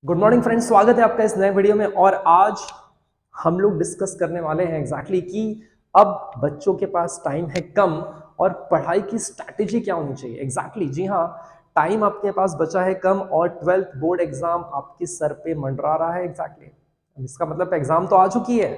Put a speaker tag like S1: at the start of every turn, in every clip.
S1: Good morning friends, स्वागत है आपका इस नए वीडियो में। और आज हम लोग डिस्कस करने वाले हैं एग्जैक्टली कि अब बच्चों के पास टाइम है कम और पढ़ाई की स्ट्रैटेजी क्या होनी चाहिए। एग्जैक्टली जी हाँ, टाइम आपके पास बचा है कम और 12th बोर्ड एग्जाम आपके सर पे मंडरा रहा है। एग्जैक्टली इसका मतलब एग्जाम तो आ चुकी है,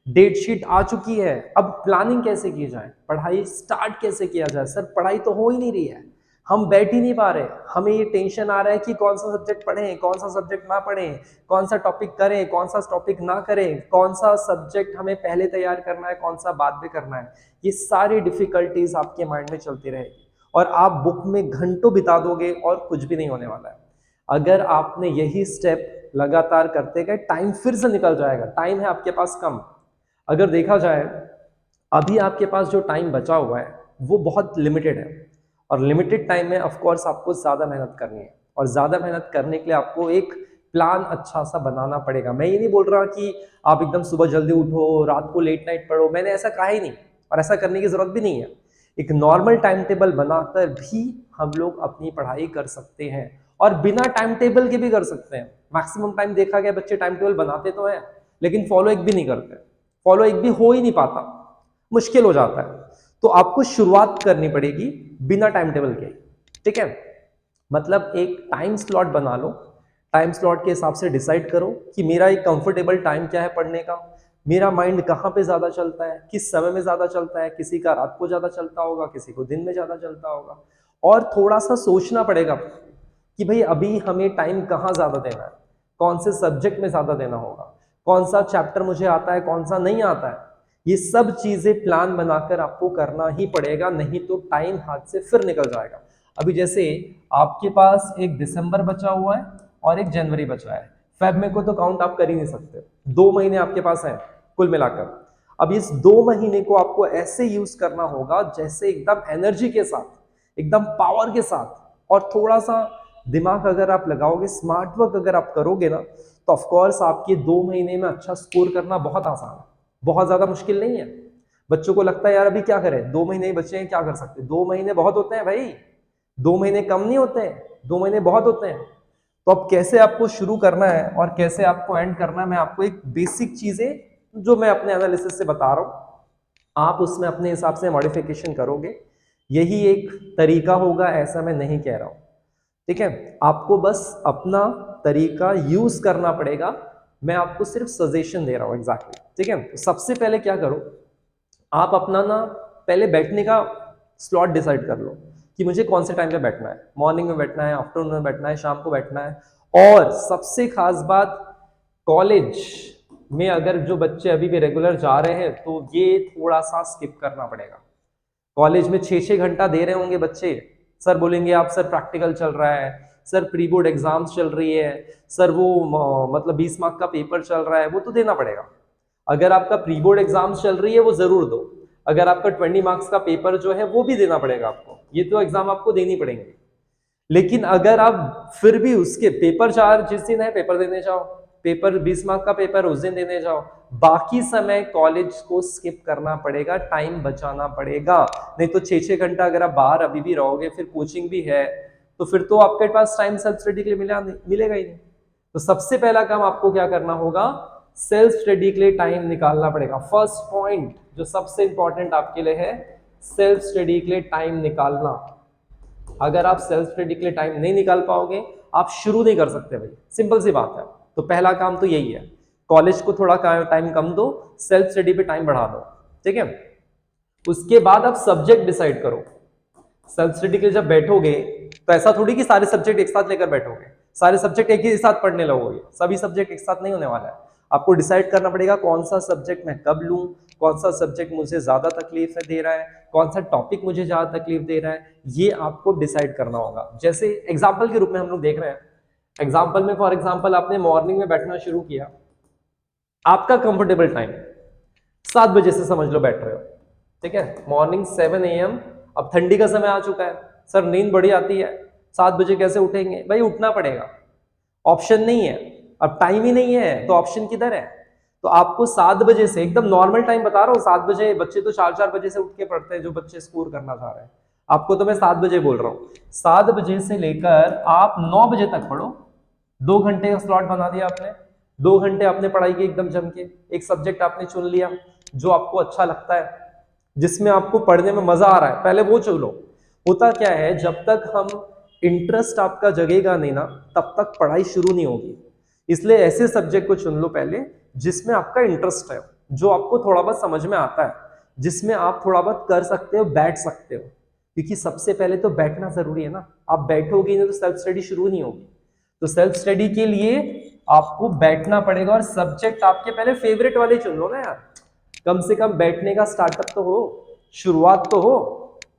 S1: डेट शीट आ चुकी है। अब प्लानिंग कैसे की जाए, पढ़ाई स्टार्ट कैसे किया जाए। सर पढ़ाई तो हो ही नहीं रही है, हम बैठ ही नहीं पा रहे। हमें ये टेंशन आ रहा है कि कौन सा सब्जेक्ट पढ़ें, कौन सा सब्जेक्ट ना पढ़ें, कौन सा टॉपिक करें, कौन सा टॉपिक ना करें, कौन सा सब्जेक्ट हमें पहले तैयार करना है, कौन सा बाद में करना है। ये सारी डिफिकल्टीज आपके माइंड में चलती रहेगी और आप बुक में घंटों बिता दोगे और कुछ भी नहीं होने वाला है। अगर आपने यही स्टेप लगातार करते गए, टाइम फिर से निकल जाएगा। टाइम है आपके पास कम। अगर देखा जाए, अभी आपके पास जो टाइम बचा हुआ है वो बहुत लिमिटेड है और लिमिटेड टाइम में ऑफ कोर्स आपको ज्यादा मेहनत करनी है और ज्यादा मेहनत करने के लिए आपको एक प्लान अच्छा सा बनाना पड़ेगा। मैं ये नहीं बोल रहा कि आप एकदम सुबह जल्दी उठो, रात को लेट नाइट पढ़ो, मैंने ऐसा कहा ही नहीं और ऐसा करने की जरूरत भी नहीं है। एक नॉर्मल टाइम टेबल बनाकर भी हम लोग अपनी पढ़ाई कर सकते हैं और बिना टाइम टेबल के भी कर सकते हैं। मैक्सिमम टाइम देखा गया बच्चे टाइम टेबल बनाते तो हैं लेकिन फॉलो एक भी नहीं करते, फॉलो एक भी हो ही नहीं पाता, मुश्किल हो जाता है। तो आपको शुरुआत करनी पड़ेगी बिना टाइम टेबल के, ठीक है। मतलब एक टाइम स्लॉट बना लो, टाइम स्लॉट के हिसाब से डिसाइड करो कि मेरा एक कंफर्टेबल टाइम क्या है पढ़ने का, मेरा माइंड कहाँ पे ज्यादा चलता है, किस समय में ज्यादा चलता है। किसी का रात को ज्यादा चलता होगा, किसी को दिन में ज्यादा चलता होगा। और थोड़ा सा सोचना पड़ेगा कि भाई अभी हमें टाइम कहाँ ज्यादा देना है, कौन से सब्जेक्ट में ज्यादा देना होगा, कौन सा चैप्टर मुझे आता है, कौन सा नहीं आता है। ये सब चीजें प्लान बनाकर आपको करना ही पड़ेगा, नहीं तो टाइम हाथ से फिर निकल जाएगा। अभी जैसे आपके पास एक दिसंबर बचा हुआ है और एक जनवरी बचा है, फेब में को तो काउंट आप कर ही नहीं सकते। 2 महीने आपके पास हैं कुल मिलाकर। अब इस 2 महीने को आपको ऐसे यूज करना होगा जैसे एकदम एनर्जी के साथ, एकदम पावर के साथ। और थोड़ा सा दिमाग अगर आप लगाओगे, स्मार्ट वर्क अगर आप करोगे ना, तो ऑफकोर्स आपके 2 महीने में अच्छा स्कोर करना बहुत आसान है, बहुत ज्यादा मुश्किल नहीं है। बच्चों को लगता है यार अभी क्या करें, 2 महीने ही बचे हैं, क्या कर सकते हैं। 2 महीने बहुत होते हैं भाई, 2 महीने कम नहीं होते हैं, 2 महीने बहुत होते हैं। तो अब कैसे आपको शुरू करना है और कैसे आपको एंड करना है, मैं आपको एक बेसिक चीजें जो मैं अपने एनालिसिस से बता रहा हूं, आप उसमें अपने हिसाब से मॉडिफिकेशन करोगे। यही एक तरीका होगा, ऐसा मैं नहीं कह रहा हूं, ठीक है। आपको बस अपना तरीका यूज करना पड़ेगा, मैं आपको सिर्फ सजेशन दे रहा हूं। एग्जैक्टली ठीक है। तो सबसे पहले क्या करो, आप अपना ना पहले बैठने का स्लॉट डिसाइड कर लो कि मुझे कौन से टाइम पे बैठना है। मॉर्निंग में बैठना है, आफ्टरनून में बैठना है, शाम को बैठना है। और सबसे खास बात, कॉलेज में अगर जो बच्चे अभी भी रेगुलर जा रहे हैं तो ये थोड़ा सा स्किप करना पड़ेगा। कॉलेज में 6-6 घंटा दे रहे होंगे बच्चे, सर बोलेंगे आप सर प्रैक्टिकल चल रहा है, सर प्री बोर्ड एग्जाम्स चल रही है, सर वो मतलब 20 मार्क का पेपर चल रहा है, वो तो देना पड़ेगा। अगर आपका प्री बोर्ड एग्जाम्स चल रही है वो जरूर दो, अगर आपका 20 मार्क्स का पेपर जो है वो भी देना पड़ेगा आपको, ये तो एग्जाम आपको देनी पड़ेंगे। लेकिन अगर आप फिर भी उसके पेपर 4 जिस दिन है पेपर देने जाओ, पेपर 20 मार्क का पेपर उस दिन देने जाओ, बाकी समय कॉलेज को स्किप करना पड़ेगा, टाइम बचाना पड़ेगा। नहीं तो 6-6 घंटा अगर आप बाहर अभी भी रहोगे, फिर कोचिंग भी है, तो फिर तो आपके पास टाइम सेल्फ स्टडी के लिए मिलेगा ही नहीं। तो सबसे पहला काम आपको क्या करना होगा, सेल्फ स्टडी के लिए टाइम निकालना पड़ेगा। फर्स्ट पॉइंट जो सबसे इंपॉर्टेंट आपके लिए है, सेल्फ स्टडी के लिए टाइम निकालना। अगर आप सेल्फ स्टडी के लिए टाइम नहीं निकाल पाओगे, आप शुरू नहीं कर सकते भाई, सिंपल सी बात है। तो पहला काम तो यही है, कॉलेज को थोड़ा टाइम कम दो, सेल्फ स्टडी पे टाइम बढ़ा दो, ठीक है। उसके बाद आप सब्जेक्ट डिसाइड करो। सेल्फ स्टडी के लिए जब बैठोगे तो ऐसा थोड़ी कि सारे सब्जेक्ट एक साथ लेकर बैठोगे, सारे सब्जेक्ट एक ही साथ पढ़ने लगोगे, सभी सब्जेक्ट एक साथ नहीं होने वाला है। आपको डिसाइड करना पड़ेगा कौन सा सब्जेक्ट मैं कब लूं, कौन सा सब्जेक्ट मुझे ज्यादा तकलीफ दे रहा है, कौन सा टॉपिक मुझे ज्यादा तकलीफ दे रहा है, ये आपको डिसाइड करना होगा। जैसे एग्जाम्पल के रूप में हम लोग देख रहे हैं, एग्जाम्पल में फॉर एग्जाम्पल आपने मॉर्निंग में बैठना शुरू किया, आपका कंफर्टेबल टाइम 7 बजे से समझ लो बैठ रहे हो, ठीक है, मॉर्निंग 7 AM। अब ठंडी का समय आ चुका है, सर नींद बड़ी आती है, 7 बजे कैसे उठेंगे, भाई उठना पड़ेगा, ऑप्शन नहीं है। अब टाइम ही नहीं है तो ऑप्शन किधर है। तो आपको 7 बजे से, एकदम नॉर्मल टाइम बता रहा हूँ, 7 बजे, बच्चे तो 4-4 बजे से उठ के पढ़ते हैं जो बच्चे स्कोर करना चाह रहे हैं, आपको तो मैं 7 बजे बोल रहा हूँ। 7 बजे से लेकर आप 9 बजे तक पढ़ो, 2 घंटे का स्लॉट बना दिया आपने, 2 घंटे आपने पढ़ाई की एकदम जम के, एक सब्जेक्ट आपने चुन लिया जो आपको अच्छा लगता है, जिसमें आपको पढ़ने में मजा आ रहा है, पहले वो चुन लो। होता क्या है, जब तक हम इंटरेस्ट आपका जगेगा नहीं ना, तब तक पढ़ाई शुरू नहीं होगी। इसलिए ऐसे सब्जेक्ट को चुन लो पहले जिसमें आपका इंटरेस्ट है, जो आपको थोड़ा बहुत समझ में आता है, जिसमें आप थोड़ा बहुत कर सकते हो, बैठ सकते हो। क्योंकि सबसे पहले तो बैठना जरूरी है ना, आप बैठोगे नहीं तो सेल्फ स्टडी शुरू नहीं होगी। तो सेल्फ स्टडी के लिए आपको बैठना पड़ेगा, और सब्जेक्ट आपके पहले फेवरेट वाले चुन लो ना यार, कम से कम बैठने का स्टार्टअप तो हो, शुरुआत तो हो,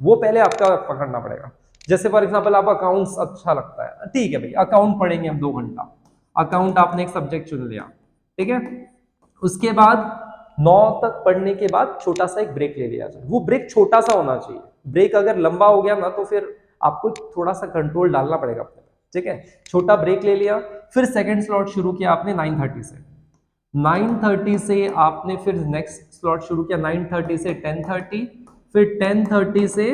S1: वो पहले आपका पकड़ना पड़ेगा। जैसे फॉर एग्जांपल आप अकाउंट्स अच्छा लगता है, ठीक है भाई अकाउंट पढ़ेंगे हम 2 घंटा, अकाउंट आपने एक सब्जेक्ट चुन लिया, ठीक है। उसके बाद 9 तक पढ़ने के बाद छोटा सा एक ब्रेक ले लिया जाए, वो ब्रेक छोटा सा होना चाहिए। ब्रेक अगर लंबा हो गया ना तो फिर आपको थोड़ा सा कंट्रोल डालना पड़ेगा अपने, ठीक है। छोटा ब्रेक ले लिया, फिर सेकंड स्लॉट शुरू किया आपने 9:30 से, 9:30 से आपने फिर नेक्स्ट स्लॉट शुरू किया 9:30 से 10:30, फिर 10:30 से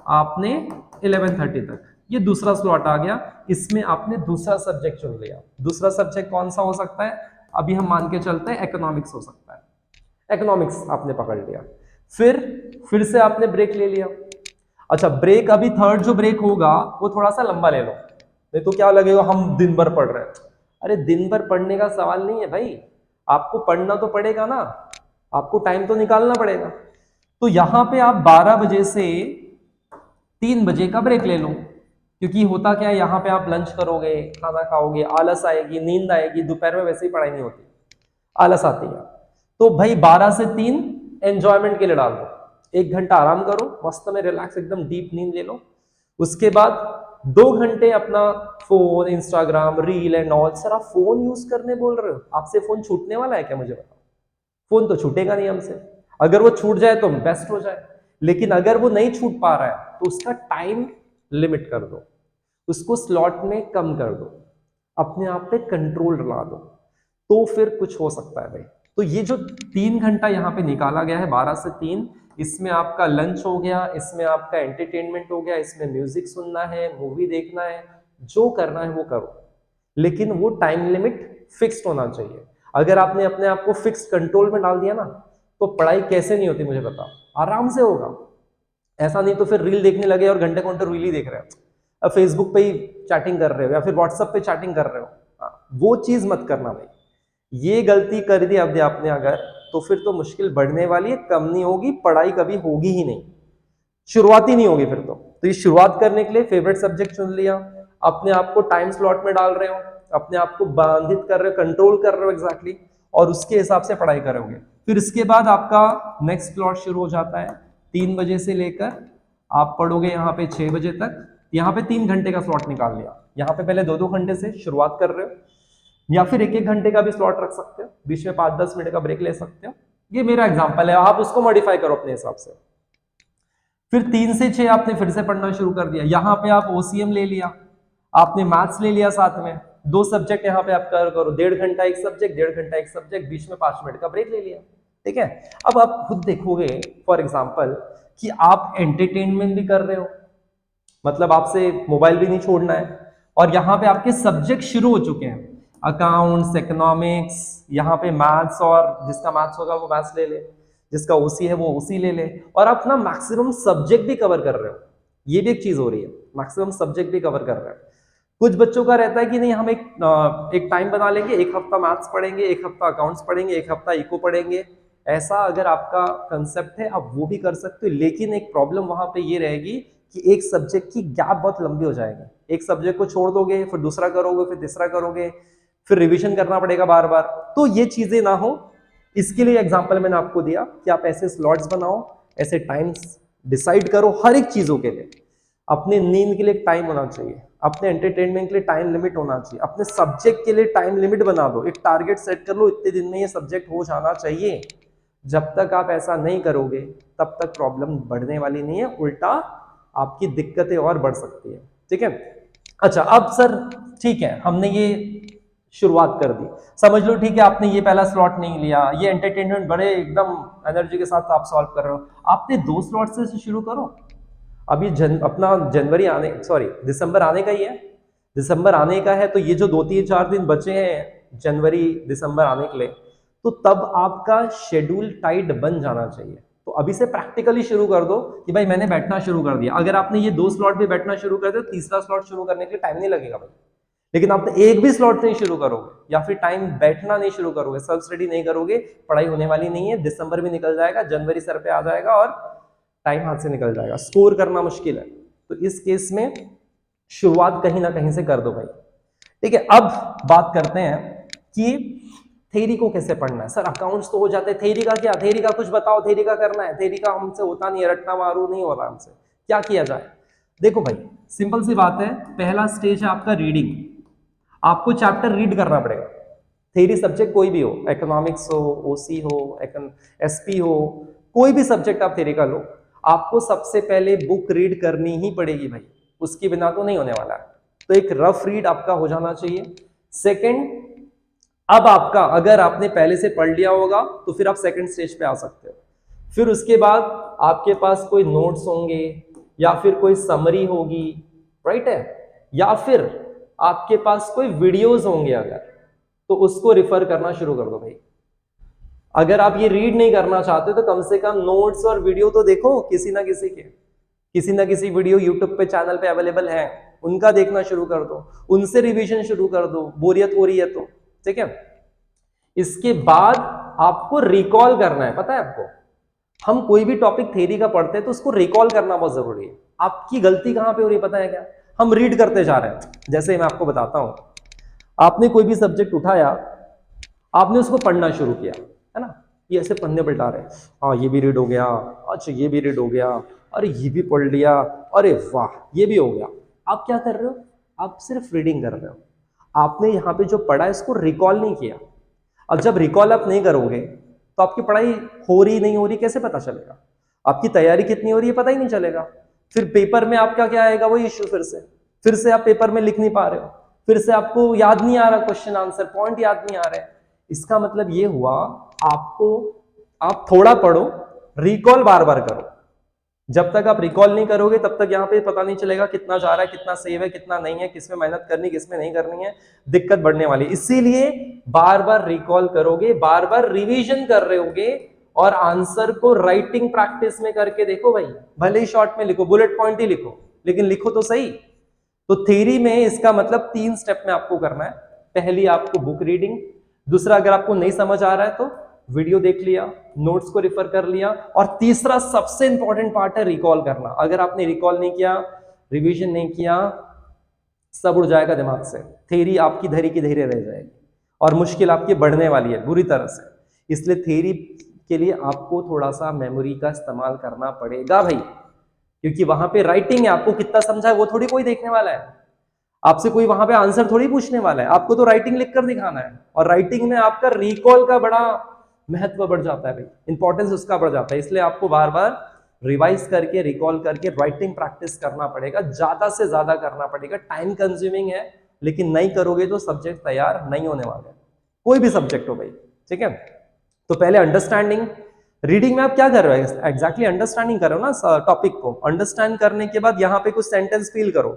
S1: आपने 11:30 तक, ये दूसरा स्लॉट आ गया। इसमें आपने दूसरा सब्जेक्ट चुन लिया। दूसरा सब्जेक्ट कौन सा हो सकता है, अभी हम मान के चलते हैं इकोनॉमिक्स हो सकता है, इकोनॉमिक्स आपने पकड़ लिया। फिर से आपने ब्रेक ले लिया। अच्छा ब्रेक, अभी थर्ड जो ब्रेक होगा वो थोड़ा सा लंबा ले लो, नहीं तो क्या लगेगा हम दिन भर पढ़ रहे हैं। अरे दिन भर पढ़ने का सवाल नहीं है भाई, आपको पढ़ना तो पड़ेगा ना, आपको टाइम तो निकालना पड़ेगा। तो यहां पे आप 12 बजे से 3 बजे का ब्रेक ले लो, क्योंकि होता क्या है, यहाँ पे आप लंच करोगे, खाना खाओगे, आलस आएगी, नींद आएगी, दोपहर में वैसे ही पढ़ाई नहीं होती, आलस आती है। तो भाई 12 से 3 एंजॉयमेंट के लिए डाल दो, 1 घंटा आराम करो, मस्त में रिलैक्स एकदम डीप नींद ले लो। उसके बाद 2 घंटे अपना phone, Instagram, reel and all. Sir आप फोन यूज करने बोल रहे हो, आपसे फोन छूटने वाला है क्या, मुझे बताओ। फोन तो छूटेगा नहीं हमसे, अगर वो छूट जाए तो बेस्ट हो जाए, लेकिन अगर वो नहीं छूट पा रहा है तो उसका टाइम लिमिट कर दो, उसको स्लॉट में कम कर दो, अपने आप पे कंट्रोल ला दो, तो फिर कुछ हो सकता है भाई। तो ये जो 3 घंटा यहाँ पे निकाला गया है 12 से 3, इसमें आपका लंच हो गया, इसमें आपका एंटरटेनमेंट हो गया, इसमें म्यूजिक सुनना है, मूवी देखना है, जो करना है वो करो, लेकिन वो टाइम लिमिट फिक्स्ड होना चाहिए। अगर आपने अपने आप को फिक्स कंट्रोल में डाल दिया ना, तो पढ़ाई कैसे नहीं होती मुझे बताओ, आराम से होगा। ऐसा नहीं तो फिर रील देखने लगे और घंटे घंटे रील ही देख रहे हो, अब फेसबुक पे ही चैटिंग कर रहे हो या फिर व्हाट्सएप पे चैटिंग कर रहे हो, वो चीज मत करना भाई। ये गलती कर दी अब आपने अगर, तो फिर तो मुश्किल बढ़ने वाली है, कम नहीं होगी, पढ़ाई कभी होगी ही नहीं, शुरुआत ही नहीं होगी फिर तो ये शुरुआत करने के लिए फेवरेट सब्जेक्ट चुन लिया, अपने आप को टाइम स्लॉट में डाल रहे हो, अपने आप को बांधित कर रहे हो, कंट्रोल कर रहे हो एग्जैक्टली, और उसके हिसाब से पढ़ाई करोगे। फिर इसके बाद आपका नेक्स्ट स्लॉट शुरू हो जाता है 3 बजे से लेकर आप पढ़ोगे यहाँ पे 6 बजे तक। यहाँ पे 3 घंटे का स्लॉट निकाल लिया, यहाँ पे पहले 2-2 घंटे से शुरुआत कर रहे हो, या फिर 1-1 घंटे का भी स्लॉट रख सकते हो, बीच में 5-10 मिनट का ब्रेक ले सकते हो। ये मेरा एग्जांपल है, आप उसको मॉडिफाई करो अपने हिसाब से। फिर 3 से 6 आपने फिर से पढ़ना शुरू कर दिया, यहाँ पे आप ओसीएम ले लिया, आपने मैथ्स ले लिया साथ में, 2 सब्जेक्ट यहाँ पे आप करो, 1.5 घंटा एक सब्जेक्ट, 1.5 घंटा एक सब्जेक्ट, बीच में 5 मिनट का ब्रेक ले लिया, ठीक है। अब आप खुद देखोगे फॉर एग्जाम्पल कि आप एंटरटेनमेंट भी कर रहे हो, मतलब आपसे मोबाइल भी नहीं छोड़ना है, और यहाँ पे आपके सब्जेक्ट शुरू हो चुके हैं, अकाउंट्स, इकोनॉमिक्स, यहाँ पे मैथ्स, और जिसका मैथ्स होगा वो मैथ्स ले ले, जिसका ओसी है वो ओसी ले ले, और आप ना मैक्सिमम सब्जेक्ट भी कवर कर रहे हो। ये भी एक चीज हो रही है, मैक्सिमम सब्जेक्ट भी कवर कर रहे हैं। कुछ बच्चों का रहता है कि नहीं हम एक टाइम बना लेंगे, एक हफ्ता मैथ्स पढ़ेंगे, एक हफ्ता अकाउंट्स पढ़ेंगे, एक हफ्ता इको पढ़ेंगे। ऐसा अगर आपका कंसेप्ट है आप वो भी कर सकते हो, लेकिन एक प्रॉब्लम वहां पे ये रहेगी कि एक सब्जेक्ट की गैप बहुत लंबी हो जाएगी, एक सब्जेक्ट को छोड़ दोगे, फिर दूसरा करोगे, फिर तीसरा करोगे, फिर रिवीजन करना पड़ेगा बार बार, तो ये चीजें ना हो। इसके लिए एग्जांपल मैंने आपको दिया कि आप ऐसे स्लॉट्स बनाओ, ऐसे टाइम्स डिसाइड करो हर एक चीजों के लिए। अपने नींद के लिए एक टाइम होना चाहिए, अपने एंटरटेनमेंट के लिए टाइम लिमिट होना चाहिए, अपने सब्जेक्ट के लिए टाइम लिमिट बना दो, एक टारगेट सेट कर लो, इतने दिन में ये सब्जेक्ट हो जाना चाहिए। जब तक आप ऐसा नहीं करोगे तब तक प्रॉब्लम बढ़ने वाली नहीं है, उल्टा आपकी दिक्कतें और बढ़ सकती है, ठीक है। अच्छा अब सर ठीक है, हमने ये शुरुआत कर दी, समझ लो ठीक है, आपने ये पहला स्लॉट नहीं लिया, ये एंटरटेनमेंट बड़े एकदम एनर्जी के साथ आप सॉल्व कर रहे हो, आपने 2 स्लॉट से शुरू करो। अभी अपना जनवरी आने, सॉरी दिसंबर आने का ही है, दिसंबर आने का है, तो ये जो 2-3-4 दिन बचे हैं जनवरी दिसंबर आने के लिए, तो तब आपका शेड्यूल टाइट बन जाना चाहिए। तो अभी से प्रैक्टिकली शुरू कर दो कि भाई मैंने बैठना शुरू कर दिया। अगर आपने ये 2 स्लॉट भी बैठना शुरू कर दिया, तीसरा स्लॉट शुरू करने के लिए टाइम नहीं लगेगा भाई। लेकिन आप एक भी स्लॉट नहीं शुरू करोगे या फिर टाइम बैठना नहीं शुरू करोगे, सेल्फ स्टडी नहीं करोगे, पढ़ाई होने वाली नहीं है। दिसंबर भी निकल जाएगा, जनवरी सर पे आ जाएगा और टाइम हाथ से निकल जाएगा, स्कोर करना मुश्किल है। तो इस केस में शुरुआत कहीं ना कहीं से कर दो भाई, ठीक है। अब बात करते हैं कि थ्योरी को कैसे पढ़ना है। सर अकाउंट्स तो हो जाते हैं, थ्योरी का क्या? थ्योरी का कुछ बताओ, थ्योरी का करना है। थ्योरी का हमसे होता नहीं है, रट्टा मारू नहीं हो रहा हमसे, क्या किया जाए? देखो भाई सिंपल सी बात है, पहला स्टेज है आपका रीडिंग। आपको चैप्टर रीड करना पड़ेगा। थ्योरी सब्जेक्ट कोई भी हो, इकोनॉमिक्स हो, ओसी हो, एसपी हो, कोई भी सब्जेक्ट आप थ्योरी का लो, आपको सबसे पहले बुक रीड करनी ही पड़ेगी भाई, उसके बिना तो नहीं होने वाला है। तो एक रफ रीड आपका हो जाना चाहिए। सेकंड, अब आपका अगर आपने पहले से पढ़ लिया होगा तो फिर आप सेकंड स्टेज पे आ सकते हो। फिर उसके बाद आपके पास कोई नोट्स होंगे या फिर कोई समरी होगी, राइट है, या फिर आपके पास कोई वीडियोस होंगे अगर, तो उसको रिफर करना शुरू कर दो भाई। अगर आप ये रीड नहीं करना चाहते तो कम से कम नोट्स और वीडियो तो देखो, किसी ना किसी के, किसी ना किसी वीडियो यूट्यूब पे चैनल पे अवेलेबल है, उनका देखना शुरू कर दो, उनसे रिवीजन शुरू कर दो, बोरियत हो रही है तो, ठीक है। इसके बाद आपको रिकॉल करना है। पता है आपको, हम कोई भी टॉपिक थ्योरी का पढ़ते हैं तो उसको रिकॉल करना बहुत जरूरी है। आपकी गलती कहां पे हो रही है पता है क्या? हम रीड करते जा रहे हैं। जैसे मैं आपको बताता हूं, आपने कोई भी सब्जेक्ट उठाया, आपने उसको पढ़ना शुरू किया, है ना, ये ऐसे पन्ने पलटा रहे, हाँ ये भी रीड हो गया, अच्छा ये भी रीड हो गया, अरे ये भी पढ़ लिया, अरे वाह ये भी हो गया। आप क्या कर रहे हो? आप सिर्फ रीडिंग कर रहे हो। आपने यहाँ पे जो पढ़ा है इसको रिकॉल नहीं किया। अब जब रिकॉल आप नहीं करोगे तो आपकी पढ़ाई हो रही नहीं हो रही कैसे पता चलेगा? आपकी तैयारी कितनी हो रही है पता ही नहीं चलेगा। फिर पेपर में आपका क्या आएगा, वही इश्यू, फिर से आप पेपर में लिख नहीं पा रहे हो, फिर से आपको याद नहीं आ रहा, क्वेश्चन आंसर पॉइंट याद नहीं आ रहे। इसका मतलब ये हुआ, आपको, आप थोड़ा पढ़ो, रिकॉल बार बार करो। जब तक आप रिकॉल नहीं करोगे तब तक यहाँ पे पता नहीं चलेगा कितना जा रहा है, कितना सेव है, कितना नहीं है, किसमें मेहनत करनी, किसमें नहीं करनी है, दिक्कत बढ़ने वाली। इसीलिए बार बार रिकॉल करोगे, बार बार रिवीजन कर रहे होगे, और आंसर को राइटिंग प्रैक्टिस में करके देखो भाई। भले ही शॉर्ट में लिखो, बुलेट पॉइंट ही लिखो, लेकिन लिखो तो सही। तो थ्योरी में इसका मतलब 3 स्टेप में आपको करना है। पहली आपको बुक रीडिंग, दूसरा अगर आपको नहीं समझ आ रहा है तो वीडियो देख लिया, नोट्स को रिफर कर लिया, और तीसरा सबसे इंपॉर्टेंट पार्ट है रिकॉल करना। अगर आपने रिकॉल नहीं किया, रिवीजन नहीं किया, सब उड़ जाएगा दिमाग से, थ्योरी आपकी धरी की धैर्य रह जाएगी और मुश्किल आपकी बढ़ने वाली है बुरी तरह से। इसलिए थ्योरी के लिए आपको थोड़ा सा मेमोरी का इस्तेमाल करना पड़ेगा भाई, क्योंकि वहां पे राइटिंग है, आपको कितना समझा है वो थोड़ी कोई देखने वाला है, आपसे कोई वहां पे आंसर थोड़ी पूछने वाला है, आपको तो राइटिंग लिखकर दिखाना है। और राइटिंग में आपका रिकॉल का बड़ा महत्व बढ़ जाता है भाई, इंपॉर्टेंस उसका बढ़ जाता है। इसलिए आपको बार बार रिवाइज करके, रिकॉल करके राइटिंग प्रैक्टिस करना पड़ेगा, ज्यादा से ज्यादा करना पड़ेगा। टाइम कंज्यूमिंग है, लेकिन नहीं करोगे तो सब्जेक्ट तैयार नहीं होने वाले, कोई भी सब्जेक्ट हो भाई, ठीक है। तो पहले अंडरस्टैंडिंग, रीडिंग में आप क्या कर रहे हो? एग्जैक्टली अंडरस्टैंडिंग कर रहे हो ना टॉपिक को। अंडरस्टैंड करने के बाद यहाँ पे कुछ सेंटेंस फील करो,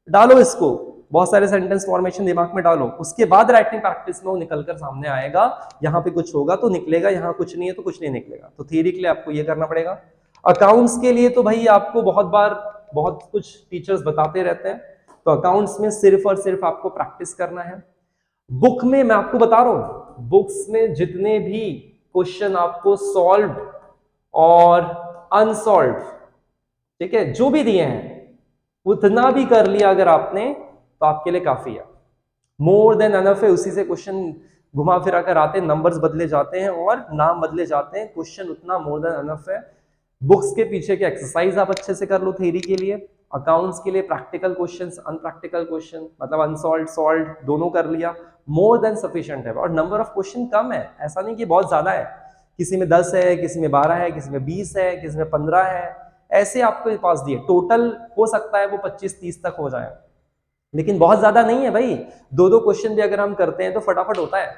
S1: डालो इसको, बहुत सारे सेंटेंस फॉर्मेशन दिमाग में डालो। उसके बाद राइटिंग प्रैक्टिस में वो निकलकर सामने आएगा। यहाँ पे कुछ होगा तो निकलेगा, यहाँ कुछ नहीं है तो कुछ नहीं निकलेगा। तो थियरी के लिए आपको ये करना पड़ेगा। अकाउंट्स के लिए तो भाई आपको बहुत बार बहुत कुछ टीचर्स बताते रहते हैं, तो अकाउंट्स में सिर्फ और सिर्फ आपको प्रैक्टिस करना है। बुक में मैं आपको बता रहा हूं, बुक्स में जितने भी क्वेश्चन आपको सॉल्व और अनसॉल्व, ठीक है, जो भी दिए हैं उतना भी कर लिया अगर आपने तो आपके लिए काफी है, मोर देन एनफ है। उसी से क्वेश्चन घुमा फिरा कर आते हैं, नंबर्स बदले जाते हैं और नाम बदले जाते हैं, क्वेश्चन उतना मोर देन एनफ है। बुक्स के पीछे के एक्सरसाइज आप अच्छे से कर लो थ्योरी के लिए। अकाउंट्स के लिए प्रैक्टिकल क्वेश्चंस, अनप्रैक्टिकल क्वेश्चन, मतलब अनसॉल्व्ड सॉल्व्ड दोनों कर लिया, मोर देन सफिशिएंट है। और नंबर ऑफ क्वेश्चन कम है, ऐसा नहीं कि बहुत ज्यादा है, किसी में 10 है, किसी में 12 है, किसी में 20 है, किसी में 15 है, ऐसे आपको पास दिए। टोटल हो सकता है वो 25-30 तक हो जाए, लेकिन बहुत ज्यादा नहीं है भाई। 2-2 क्वेश्चन भी अगर हम करते हैं तो फटाफट होता है।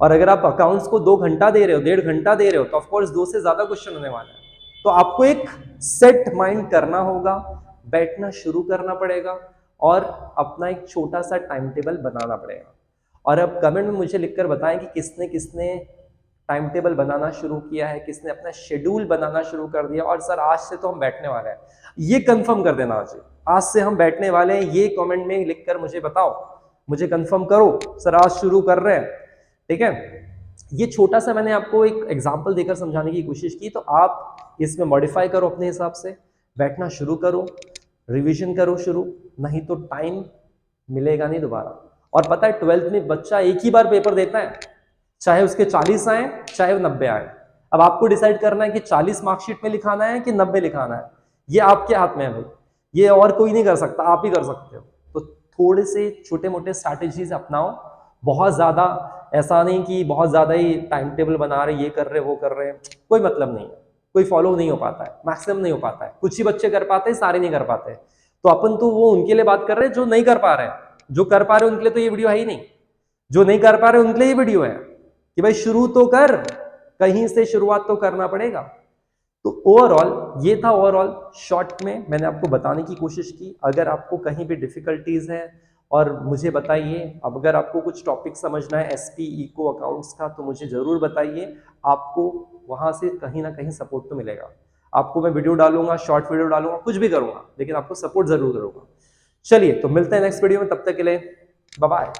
S1: और अगर आप अकाउंट्स को 2 घंटा दे रहे हो, 1.5 घंटा दे रहे हो, तो ऑफकोर्स 2 से ज्यादा क्वेश्चन होने वाले हैं। तो आपको एक सेट माइंड करना होगा, बैठना शुरू करना पड़ेगा, और अपना एक छोटा सा टाइम टेबल बनाना पड़ेगा। और अब कमेंट में मुझे लिखकर बताएं कि किसने किसने टाइम टेबल बनाना शुरू किया है, किसने अपना शेड्यूल बनाना शुरू कर दिया। और सर आज से तो हम बैठने वाले हैं, ये कंफर्म कर देना आज से हम बैठने वाले हैं, ये कमेंट में लिखकर मुझे बताओ, मुझे कंफर्म करो सर आज शुरू कर रहे हैं। ठीक है, ये छोटा सा मैंने आपको एक एग्जांपल देकर समझाने की कोशिश की, तो आप इसमें मॉडिफाई करो अपने हिसाब से, बैठना शुरू करो, रिवीजन करो शुरू, नहीं तो टाइम मिलेगा नहीं दोबारा। और पता है 12th में बच्चा एक ही बार पेपर देता है, चाहे उसके 40 आए चाहे 90 आए। अब आपको डिसाइड करना है कि 40 मार्कशीट में लिखाना है कि 90 लिखाना है, ये आपके हाथ में है भाई, ये और कोई नहीं कर सकता, आप ही कर सकते हो। तो थोड़े से छोटे मोटे स्ट्रैटेजीज अपनाओ, बहुत ज्यादा ऐसा नहीं कि बहुत ज्यादा ही टाइम टेबल बना रहे, ये कर रहे वो कर रहे, कोई मतलब नहीं है, कोई फॉलो नहीं हो पाता है, मैक्सिमम नहीं हो पाता है, कुछ ही बच्चे कर पाते हैं, सारे नहीं कर पाते। तो अपन तो वो उनके लिए बात कर रहे हैं जो नहीं कर पा रहे हैं, जो कर पा रहे हैं उनके लिए तो ये वीडियो है ही नहीं, जो नहीं कर पा रहे उनके लिए ये वीडियो है कि भाई शुरू तो कर, कहीं से शुरुआत तो करना पड़ेगा। तो ओवरऑल ये था, ओवरऑल शॉर्ट में मैंने आपको बताने की कोशिश की। अगर आपको कहीं भी डिफिकल्टीज है और मुझे बताइए, अब अगर आपको कुछ टॉपिक समझना है एसपी इको अकाउंट्स का तो मुझे जरूर बताइए, आपको वहां से कहीं ना कहीं सपोर्ट तो मिलेगा। आपको मैं वीडियो डालूंगा, शॉर्ट वीडियो डालूंगा, कुछ भी करूंगा, लेकिन आपको सपोर्ट जरूर करूंगा। चलिए तो मिलते हैं नेक्स्ट वीडियो में, तब तक के लिए बाय बाय।